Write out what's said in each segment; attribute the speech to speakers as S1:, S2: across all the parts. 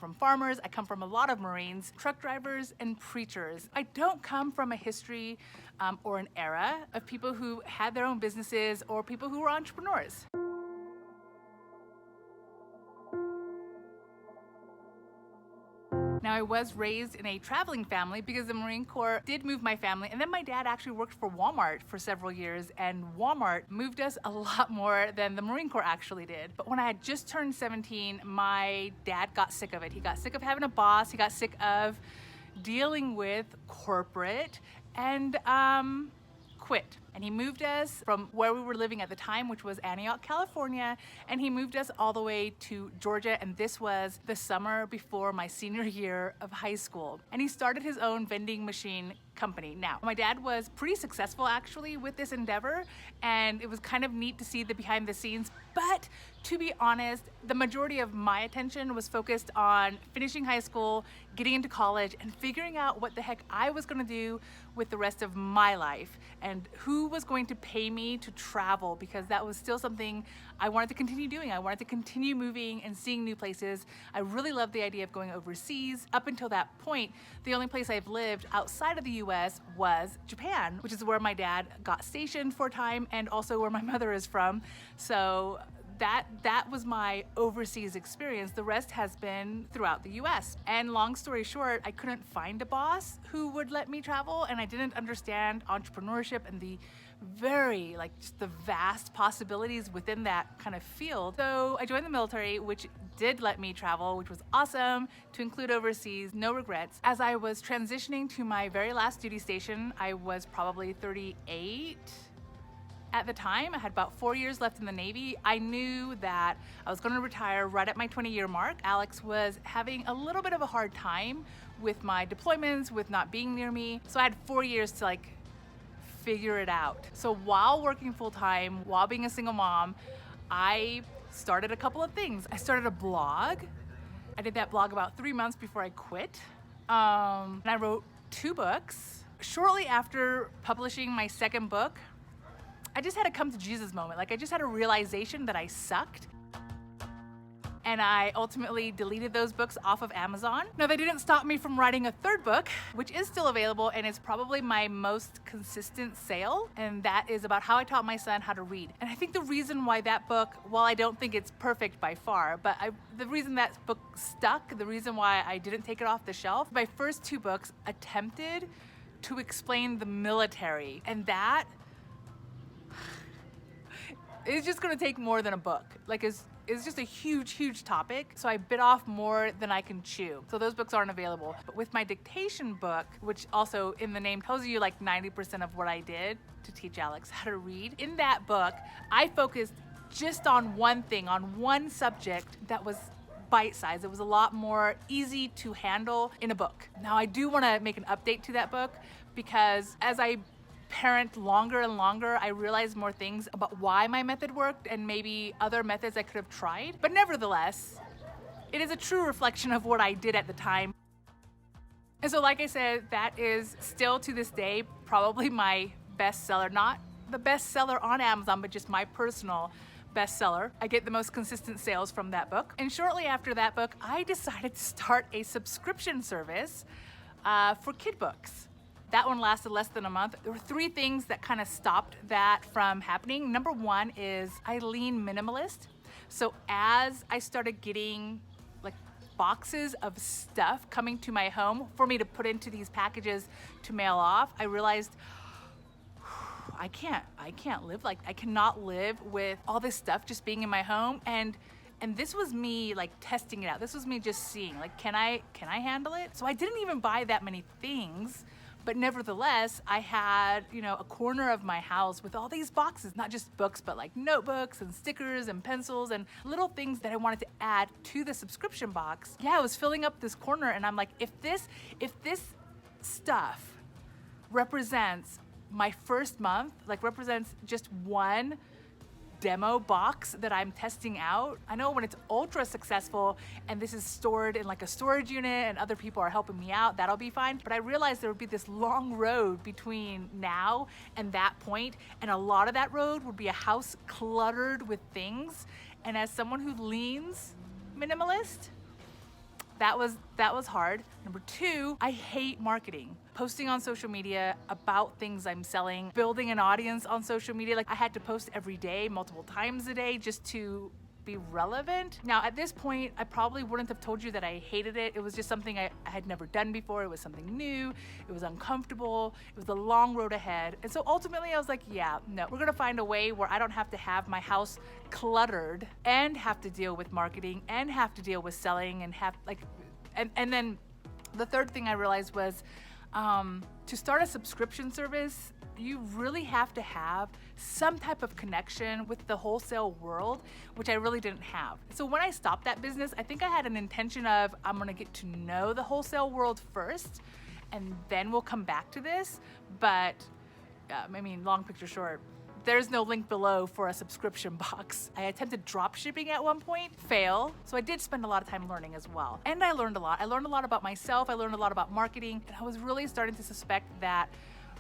S1: from farmers, I come from a lot of Marines, truck drivers, and preachers. I don't come from a history or an era of people who had their own businesses or people who were entrepreneurs. Now, I was raised in a traveling family because the Marine Corps did move my family, and then my dad actually worked for Walmart for several years, and Walmart moved us a lot more than the Marine Corps actually did. But when I had just turned 17, my dad got sick of it. He got sick of having a boss, he got sick of dealing with corporate, and quit. And he moved us from where we were living at the time, which was Antioch, California, and he moved us all the way to Georgia, and this was the summer before my senior year of high school. And he started his own vending machine company. Now, my dad was pretty successful actually with this endeavor, and it was kind of neat to see the behind the scenes, but to be honest, the majority of my attention was focused on finishing high school, getting into college, and figuring out what the heck I was gonna do with the rest of my life, and who was going to pay me to travel, because that was still something I wanted to continue doing. I wanted to continue moving and seeing new places. I really loved the idea of going overseas. Up until that point, the only place I've lived outside of the US was Japan, which is where my dad got stationed for a time and also where my mother is from. So that was my overseas experience. The rest has been throughout the US. And long story short, I couldn't find a boss who would let me travel, and I didn't understand entrepreneurship and the very, just the vast possibilities within that kind of field. So I joined the military, which did let me travel, which was awesome, to include overseas, no regrets. As I was transitioning to my very last duty station, I was probably 38. At the time, I had about 4 years left in the Navy. I knew that I was going to retire right at my 20-year mark. Alex was having a little bit of a hard time with my deployments, with not being near me. So I had 4 years to figure it out. So while working full-time, while being a single mom, I started a couple of things. I started a blog. I did that blog about 3 months before I quit. And I wrote 2 books. Shortly after publishing my second book, I just had a come to Jesus moment. I just had a realization that I sucked. And I ultimately deleted those books off of Amazon. Now, they didn't stop me from writing a third book, which is still available and is probably my most consistent sale. And that is about how I taught my son how to read. And I think the reason why that book, while I don't think it's perfect by far, but the reason that book stuck, the reason why I didn't take it off the shelf, my first 2 books attempted to explain the military. And that it's just gonna take more than a book. It's just a huge, huge topic. So I bit off more than I can chew. So those books aren't available. But with my dictation book, which also in the name tells you 90% of what I did to teach Alex how to read, in that book, I focused just on one thing, on one subject that was bite-sized. It was a lot more easy to handle in a book. Now, I do wanna make an update to that book because as I parent longer and longer, I realized more things about why my method worked and maybe other methods I could have tried. But nevertheless, it is a true reflection of what I did at the time. And so like I said, that is still to this day probably my bestseller, not the bestseller on Amazon, but just my personal bestseller. I get the most consistent sales from that book. And shortly after that book, I decided to start a subscription service for kid books. That one lasted less than a month. There were 3 things that kind of stopped that from happening. Number 1 is I lean minimalist. So as I started getting boxes of stuff coming to my home for me to put into these packages to mail off, I realized I can't live I cannot live with all this stuff just being in my home. And this was me testing it out. This was me just seeing can I handle it? So I didn't even buy that many things. But nevertheless, I had, a corner of my house with all these boxes, not just books, but notebooks and stickers and pencils and little things that I wanted to add to the subscription box. Yeah, I was filling up this corner and I'm like, if this stuff represents my first month, represents just one demo box that I'm testing out. I know when it's ultra successful and this is stored in a storage unit and other people are helping me out, that'll be fine. But I realized there would be this long road between now and that point, and a lot of that road would be a house cluttered with things. And as someone who leans minimalist, that was hard. Number two, I hate marketing. Posting on social media about things I'm selling, building an audience on social media. Like I had to post every day, multiple times a day, just to be relevant. Now at this point, I probably wouldn't have told you that I hated it. It was just something I had never done before. It was something new. It was uncomfortable. It was a long road ahead. And so ultimately I was like, yeah, no, we're gonna find a way where I don't have to have my house cluttered and have to deal with marketing and have to deal with selling and have like, and then the third thing I realized was to start a subscription service, you really have to have some type of connection with the wholesale world, which I really didn't have. So when I stopped that business, I think I had an intention of, I'm gonna get to know the wholesale world first, and then we'll come back to this. But I mean, long picture short, there's no link below for a subscription box. I attempted drop shipping at one point, fail. So I did spend a lot of time learning as well. And I learned a lot. I learned a lot about myself. I learned a lot about marketing. And I was really starting to suspect that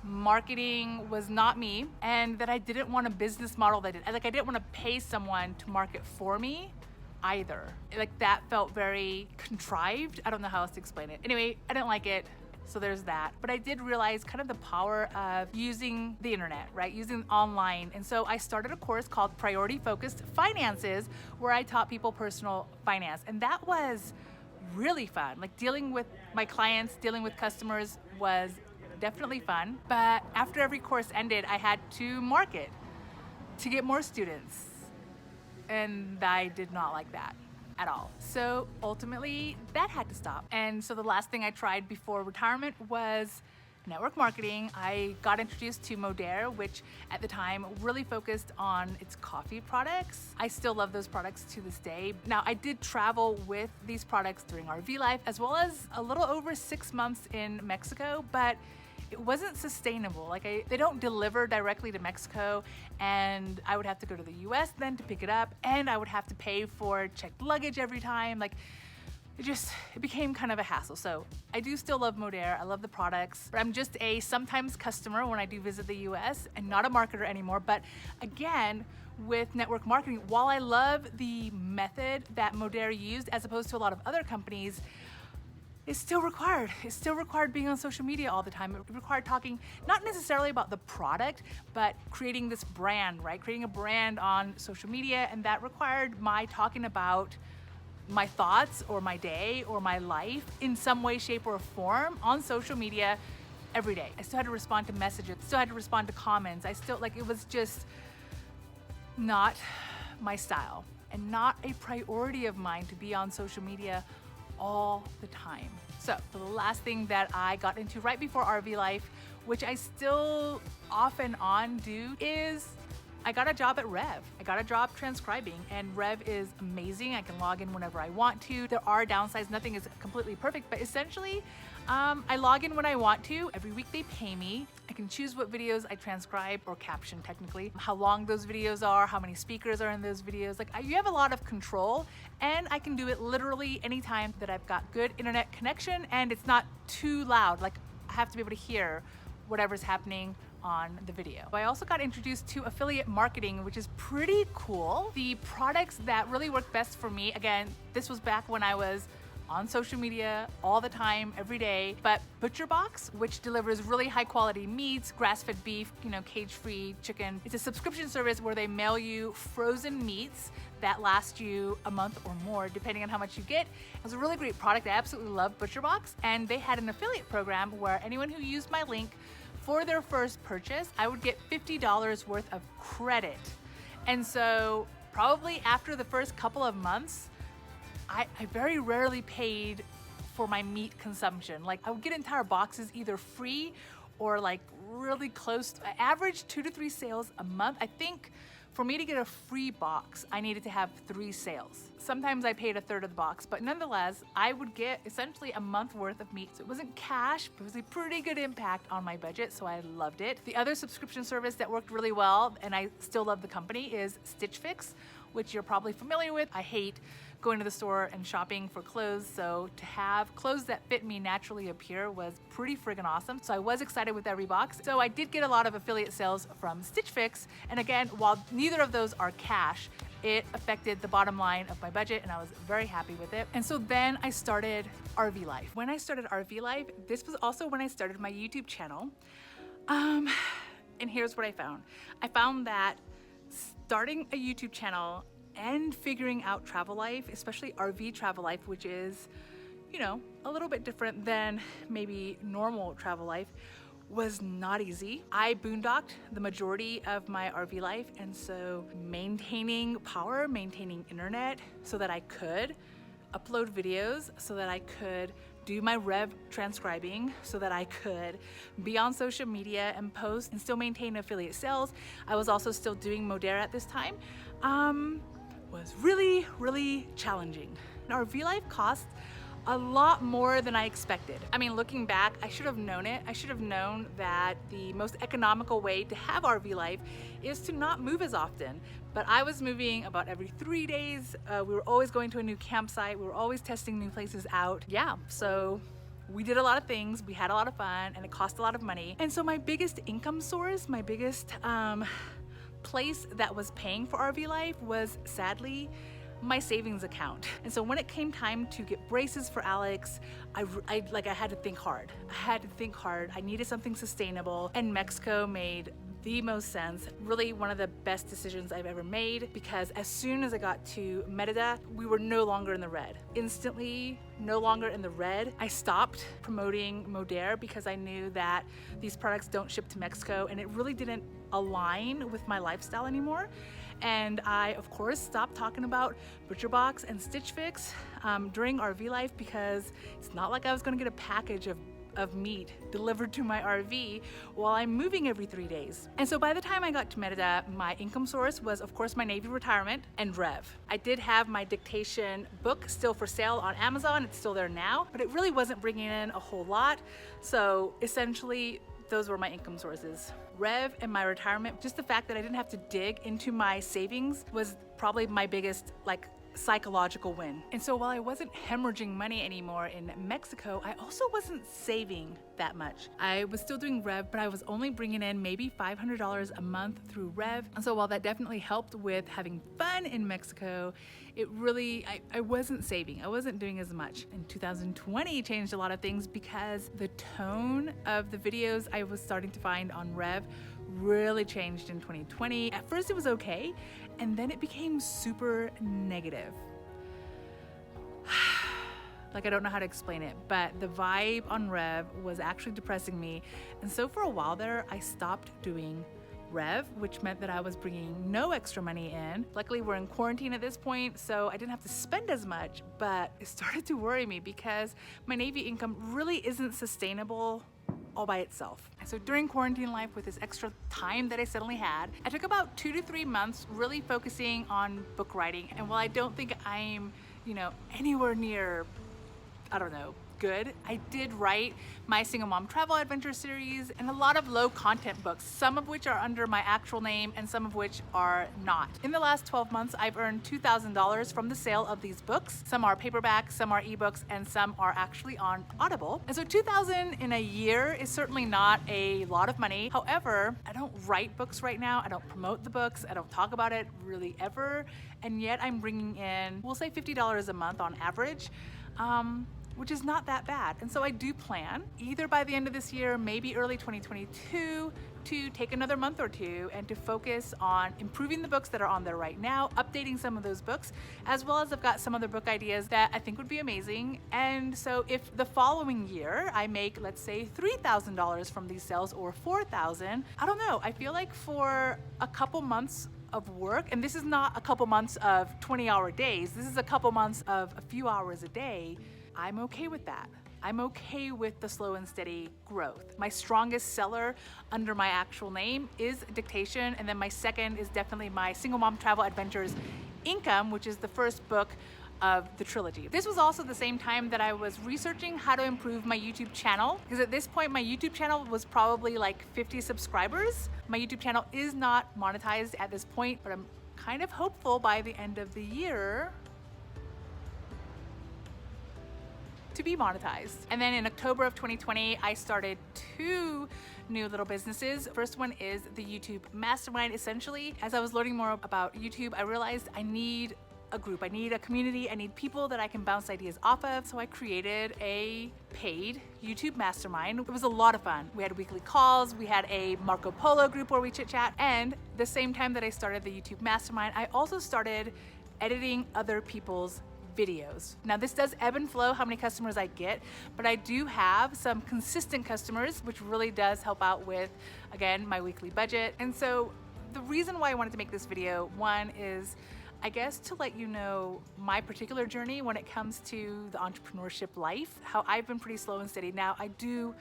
S1: marketing was not me and that I didn't want a business model that I didn't want to pay someone to market for me either. Like that felt very contrived. I don't know how else to explain it. Anyway, I didn't like it. So there's that. But I did realize kind of the power of using the internet, right? Using online. And so I started a course called Priority Focused Finances, where I taught people personal finance. And that was really fun. Like dealing with my clients, dealing with customers was definitely fun. But after every course ended, I had to market to get more students. And I did not like that at all. So ultimately that had to stop. And so the last thing I tried before retirement was network marketing. I got introduced to Modere, which at the time really focused on its coffee products. I still love those products to this day. Now I did travel with these products during RV life, as well as a little over 6 months in Mexico, but it wasn't sustainable. Like they don't deliver directly to Mexico, and I would have to go to the US then to pick it up, and I would have to pay for checked luggage every time. Like it became kind of a hassle. So I do still love Modere. I love the products, but I'm just a sometimes customer when I do visit the US and not a marketer anymore. But again, with network marketing, while I love the method that Modere used as opposed to a lot of other companies, it's still required. It's still required being on social media all the time. It required talking, not necessarily about the product, but creating this brand, right? Creating a brand on social media, and that required my talking about my thoughts or my day or my life in some way, shape, or form on social media every day. I still had to respond to messages, still had to respond to comments. It was just not my style and not a priority of mine to be on social media all the time. So the last thing that I got into right before RV life, which I still off and on do, is I got a job at Rev. I got a job transcribing, and Rev is amazing. I can log in whenever I want to. There are downsides. Nothing is completely perfect, but essentially I log in when I want to. Every week they pay me. I can choose what videos I transcribe or caption technically, how long those videos are, how many speakers are in those videos. You have a lot of control, and I can do it literally anytime that I've got good internet connection and it's not too loud. I have to be able to hear whatever's happening on the video. I also got introduced to affiliate marketing, which is pretty cool. The products that really worked best for me, again, this was back when I was on social media all the time, every day, but ButcherBox, which delivers really high quality meats, grass-fed beef, cage-free chicken. It's a subscription service where they mail you frozen meats that last you a month or more, depending on how much you get. It was a really great product. I absolutely love ButcherBox, and they had an affiliate program where anyone who used my link for their first purchase, I would get $50 worth of credit. And so probably after the first couple of months, I very rarely paid for my meat consumption. I would get entire boxes either free or really close. I averaged 2 to 3 sales a month. I think for me to get a free box, I needed to have 3 sales. Sometimes I paid a third of the box, but nonetheless, I would get essentially a month worth of meat. So it wasn't cash, but it was a pretty good impact on my budget, so I loved it. The other subscription service that worked really well, and I still love the company, is Stitch Fix, which you're probably familiar with. I hate going to the store and shopping for clothes, so to have clothes that fit me naturally appear was pretty friggin' awesome. So I was excited with every box. So I did get a lot of affiliate sales from Stitch Fix, and again, while neither of those are cash, It affected the bottom line of my budget and I was very happy with it. And so then I started RV Life. When I started RV Life, this was also when I started my YouTube channel. And here's what I found. I found that starting a YouTube channel and figuring out travel life, especially RV travel life, which is, you know, a little bit different than maybe normal travel life, was not easy. I boondocked the majority of my RV life, and so maintaining power, maintaining internet so that I could upload videos, so that I could do my rev transcribing, so that I could be on social media and post and still maintain affiliate sales. I was also still doing Modera at this time. Was really, really challenging. RV life cost a lot more than I expected. I mean, looking back, I should have known it. I should have known that the most economical way to have RV life is to not move as often. But I was moving about every 3 days. We were always going to a new campsite. We were always testing new places out. Yeah, so we did a lot of things. We had a lot of fun and it cost a lot of money. And so my biggest income source, my biggest place that was paying for RV life was sadly my savings account. And so when it came time to get braces for Alex, I had to think hard. I needed something sustainable, and Mexico made the most sense. Really one of the best decisions I've ever made, because as soon as I got to Merida, we were no longer in the red. Instantly, no longer in the red. I stopped promoting Modera because I knew that these products don't ship to Mexico and it really didn't align with my lifestyle anymore. And I, of course, stopped talking about ButcherBox and Stitch Fix during RV life, because it's not like I was gonna get a package of meat delivered to my RV while I'm moving every 3 days. And so by the time I got to Merida, my income source was, of course, my Navy retirement and Rev. I did have my dictation book still for sale on Amazon. It's still there now, but it really wasn't bringing in a whole lot. So essentially, those were my income sources. Rev and my retirement, just the fact that I didn't have to dig into my savings was probably my biggest psychological win. And so while I wasn't hemorrhaging money anymore in Mexico, I also wasn't saving that much. I was still doing Rev, but I was only bringing in maybe $500 a month through Rev. And so while that definitely helped with having fun in Mexico, it really, I wasn't saving. I wasn't doing as much. And 2020 changed a lot of things because the tone of the videos I was starting to find on Rev really changed in 2020. At first it was okay, and then it became super negative. I don't know how to explain it, but the vibe on Rev was actually depressing me. And so for a while there, I stopped doing Rev, which meant that I was bringing no extra money in. Luckily, we're in quarantine at this point, so I didn't have to spend as much, but it started to worry me because my Navy income really isn't sustainable all by itself. And so during quarantine life, with this extra time that I suddenly had, I took about 2 to 3 months really focusing on book writing. And while I don't think I'm, anywhere near, good, I did write my Single Mom Travel Adventure series and a lot of low content books, some of which are under my actual name and some of which are not. In the last 12 months, I've earned $2,000 from the sale of these books. Some are paperback, some are ebooks, and some are actually on Audible. And so $2,000 in a year is certainly not a lot of money. However, I don't write books right now. I don't promote the books. I don't talk about it really ever. And yet I'm bringing in, we'll say $50 a month on average. Which is not that bad. And so I do plan, either by the end of this year, maybe early 2022, to take another month or two and to focus on improving the books that are on there right now, updating some of those books, as well as I've got some other book ideas that I think would be amazing. And so if the following year I make, let's say, $3,000 from these sales or $4,000, I don't know, I feel like for a couple months of work, and this is not a couple months of 20-hour days, this is a couple months of a few hours a day, I'm okay with that. I'm okay with the slow and steady growth. My strongest seller under my actual name is Dictation, and then my second is definitely my Single Mom Travel Adventures Income, which is the first book of the trilogy. This was also the same time that I was researching how to improve my YouTube channel, because at this point my YouTube channel was probably 50 subscribers. My YouTube channel is not monetized at this point, but I'm kind of hopeful by the end of the year to be monetized. And then in October of 2020, I started 2 new little businesses. First one is the YouTube Mastermind. Essentially, as I was learning more about YouTube, I realized I need a group, I need a community, I need people that I can bounce ideas off of. So I created a paid YouTube Mastermind. It was a lot of fun. We had weekly calls, we had a Marco Polo group where we chit chat, and the same time that I started the YouTube Mastermind, I also started editing other people's videos. Now this does ebb and flow how many customers I get, but I do have some consistent customers, which really does help out with, again, my weekly budget. And so the reason why I wanted to make this video, one is, I guess, to let you know my particular journey when it comes to the entrepreneurship life, how I've been pretty slow and steady. Now, I do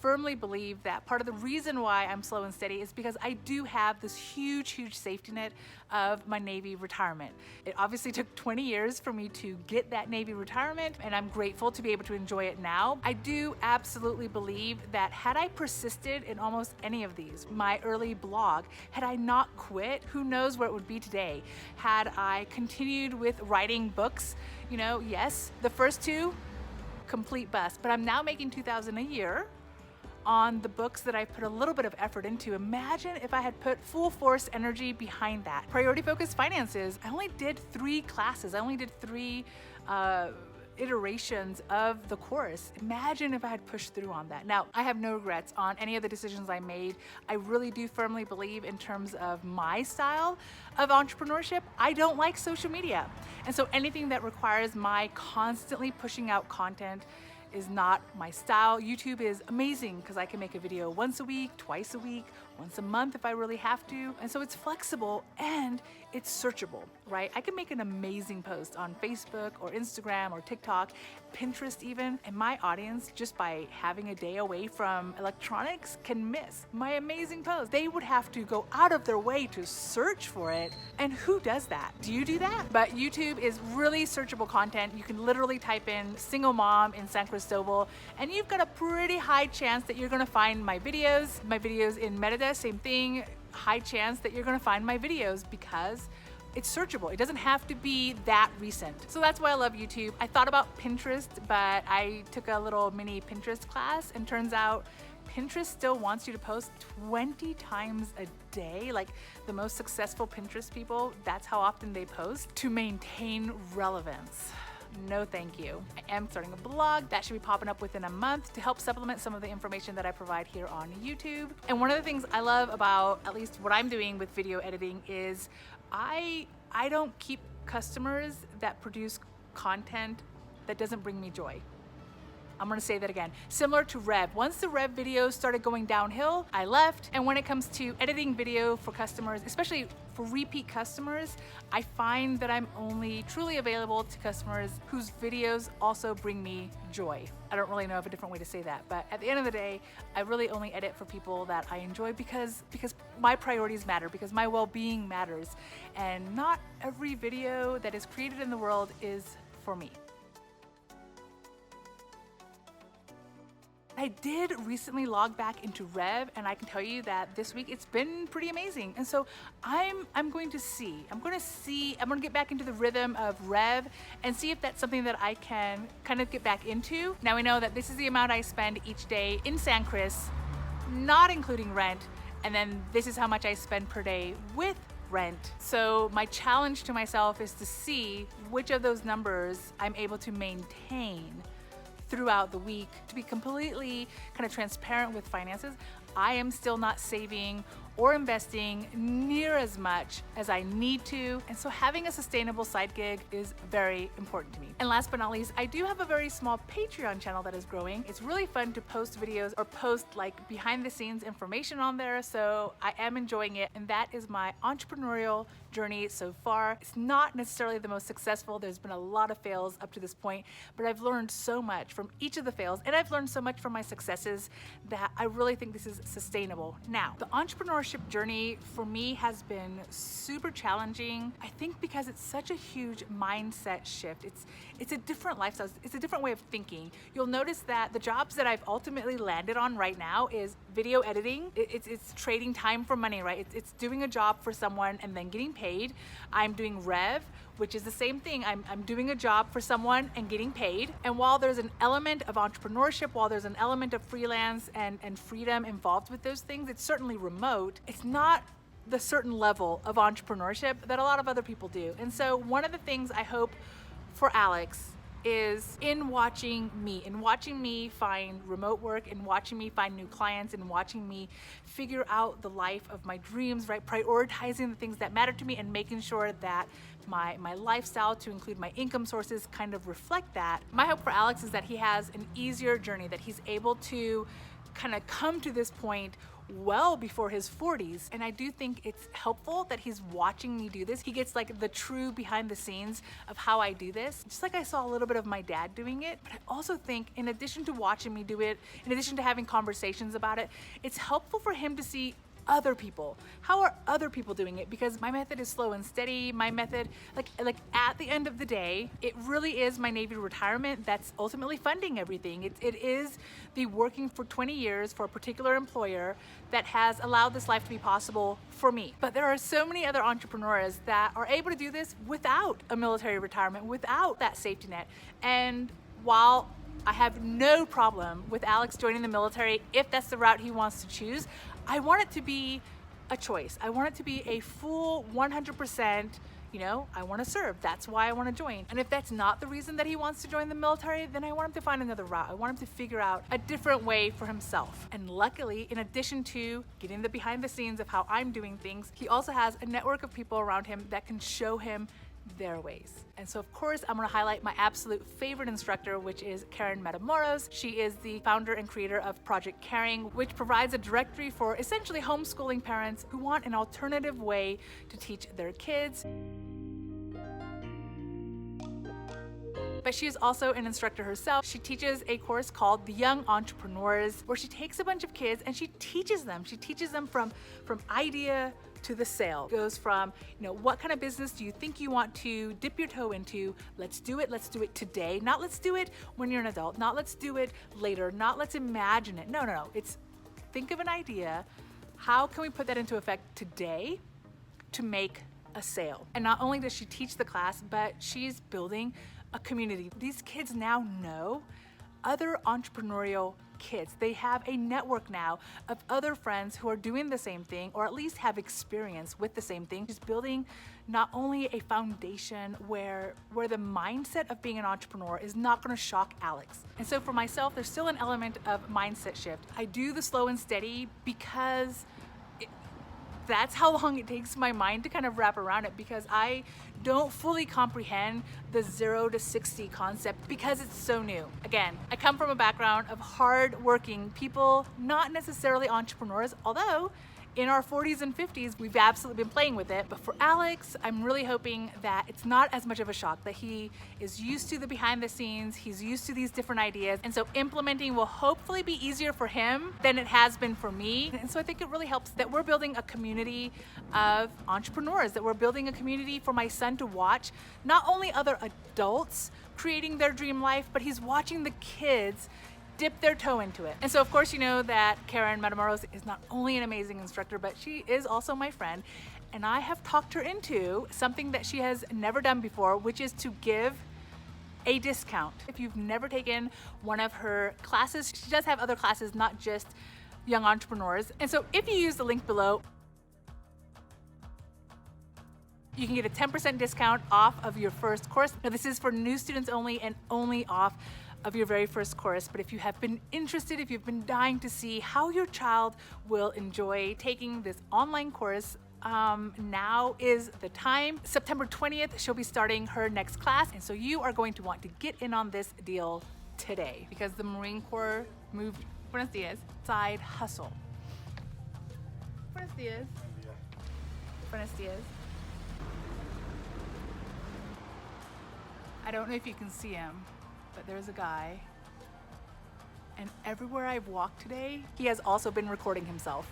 S1: firmly believe that part of the reason why I'm slow and steady is because I do have this huge safety net of my Navy retirement. It obviously took 20 years for me to get that Navy retirement, and I'm grateful to be able to enjoy it now. I do absolutely believe that had I persisted in almost any of these, my early blog, had I not quit, who knows where it would be today. Had I continued with writing books, yes, the first 2, complete bust, but I'm now making $2,000 a year on the books that I put a little bit of effort into. Imagine if I had put full force energy behind that. Priority focused finances, I only did 3 classes. I only did 3 iterations of the course. Imagine if I had pushed through on that. Now, I have no regrets on any of the decisions I made. I really do firmly believe in terms of my style of entrepreneurship, I don't like social media. And so anything that requires my constantly pushing out content is not my style. YouTube is amazing because I can make a video once a week, twice a week, once a month if I really have to. And so it's flexible and it's searchable, right? I can make an amazing post on Facebook or Instagram or TikTok, Pinterest even, and my audience, just by having a day away from electronics, can miss my amazing post. They would have to go out of their way to search for it. And who does that? Do you do that? But YouTube is really searchable content. You can literally type in single mom in San Cristobal, and you've got a pretty high chance that you're gonna find my videos in Merida, same thing, high chance that you're gonna find my videos because it's searchable. It doesn't have to be that recent. So that's why I love YouTube. I thought about Pinterest, but I took a little mini Pinterest class, and turns out Pinterest still wants you to post 20 times a day. Like the most successful Pinterest people, that's how often they post to maintain relevance. No thank you. I am starting a blog that should be popping up within a month to help supplement some of the information that I provide here on YouTube. And one of the things I love about at least what I'm doing with video editing is I don't keep customers that produce content that doesn't bring me joy. I'm gonna say that again. Similar to Rev. Once the Rev videos started going downhill, I left. And when it comes to editing video for customers, especially for repeat customers, I find that I'm only truly available to customers whose videos also bring me joy. I don't really know of a different way to say that, but at the end of the day, I really only edit for people that I enjoy because my priorities matter, because my well-being matters. And not every video that is created in the world is for me. I did recently log back into Rev, and I can tell you that this week it's been pretty amazing. And so I'm going to get back into the rhythm of Rev and see if that's something that I can kind of get back into. Now we know that this is the amount I spend each day in San Cris, not including rent, and then this is how much I spend per day with rent. So my challenge to myself is to see which of those numbers I'm able to maintain throughout the week. To be completely kind of transparent with finances, I am still not saving or investing near as much as I need to. And so having a sustainable side gig is very important to me. And last but not least, I do have a very small Patreon channel that is growing. It's really fun to post videos or post like behind the scenes information on there. So I am enjoying it. And that is my entrepreneurial journey so far. It's not necessarily the most successful. There's been a lot of fails up to this point, but I've learned so much from each of the fails, and I've learned so much from my successes that I really think this is sustainable. Now, the entrepreneurship journey for me has been super challenging. I think because it's such a huge mindset shift. It's a different lifestyle. It's a different way of thinking. You'll notice that the jobs that I've ultimately landed on right now is video editing. It's trading time for money, right? It's doing a job for someone and then getting paid. I'm doing Rev, which is the same thing. I'm doing a job for someone and getting paid. And while there's an element of entrepreneurship, while there's an element of freelance and freedom involved with those things, it's certainly remote. It's not the certain level of entrepreneurship that a lot of other people do. And so one of the things I hope for Alex is in watching me find remote work, in watching me find new clients, in watching me figure out the life of my dreams, right? Prioritizing the things that matter to me and making sure that my lifestyle, to include my income sources, kind of reflect that. My hope for Alex is that he has an easier journey, that he's able to kind of come to this point well before his 40s. And I do think it's helpful that he's watching me do this. He gets like the true behind the scenes of how I do this, just like I saw a little bit of my dad doing it. But I also think, in addition to watching me do it, in addition to having conversations about it, it's helpful for him to see other people. How are other people doing it? Because my method is slow and steady. My method, like at the end of the day, it really is my Navy retirement that's ultimately funding everything. It is the working for 20 years for a particular employer that has allowed this life to be possible for me. But there are so many other entrepreneurs that are able to do this without a military retirement, without that safety net. And while I have no problem with Alex joining the military if that's the route he wants to choose, I want it to be a choice. I want it to be a full 100%, I want to serve. That's why I want to join. And if that's not the reason that he wants to join the military, then I want him to find another route. I want him to figure out a different way for himself. And luckily, in addition to getting the behind the scenes of how I'm doing things, he also has a network of people around him that can show him their ways. And so of course I'm going to highlight my absolute favorite instructor, which is Karen Matamoros. She is the founder and creator of Project Caring, which provides a directory for essentially homeschooling parents who want an alternative way to teach their kids. But she is also an instructor herself. She teaches a course called The Young Entrepreneurs, where she takes a bunch of kids and she teaches them. She teaches them from idea to the sale. It goes from, what kind of business do you think you want to dip your toe into? Let's do it today. Not let's do it when you're an adult. Not let's do it later. Not let's imagine it. No. It's think of an idea. How can we put that into effect today to make a sale? And not only does she teach the class, but she's building a community. These kids now know other entrepreneurial kids. They have a network now of other friends who are doing the same thing, or at least have experience with the same thing. She's building not only a foundation where the mindset of being an entrepreneur is not going to shock Alex. And so for myself, there's still an element of mindset shift. I do the slow and steady because that's how long it takes my mind to kind of wrap around it, because I don't fully comprehend the 0 to 60 concept because it's so new. Again, I come from a background of hard-working people, not necessarily entrepreneurs, although in our 40s and 50s, we've absolutely been playing with it. But for Alex, I'm really hoping that it's not as much of a shock, that he is used to the behind the scenes, he's used to these different ideas, and so implementing will hopefully be easier for him than it has been for me. And so I think it really helps that we're building a community of entrepreneurs, that we're building a community for my son to watch, not only other adults creating their dream life, but he's watching the kids dip their toe into it. And so of course you know that Karen Matamoros is not only an amazing instructor, but she is also my friend. And I have talked her into something that she has never done before, which is to give a discount. If you've never taken one of her classes, she does have other classes, not just young entrepreneurs. And so if you use the link below, you can get a 10% discount off of your first course. Now this is for new students only and only off of your very first course. But if you have been interested, if you've been dying to see how your child will enjoy taking this online course, now is the time. September 20th, she'll be starting her next class. And so you are going to want to get in on this deal today, because the Marine Corps moved, buenos dias, side hustle. Buenos dias. Buenos dias. I don't know if you can see him, but there's a guy, and everywhere I've walked today, he has also been recording himself.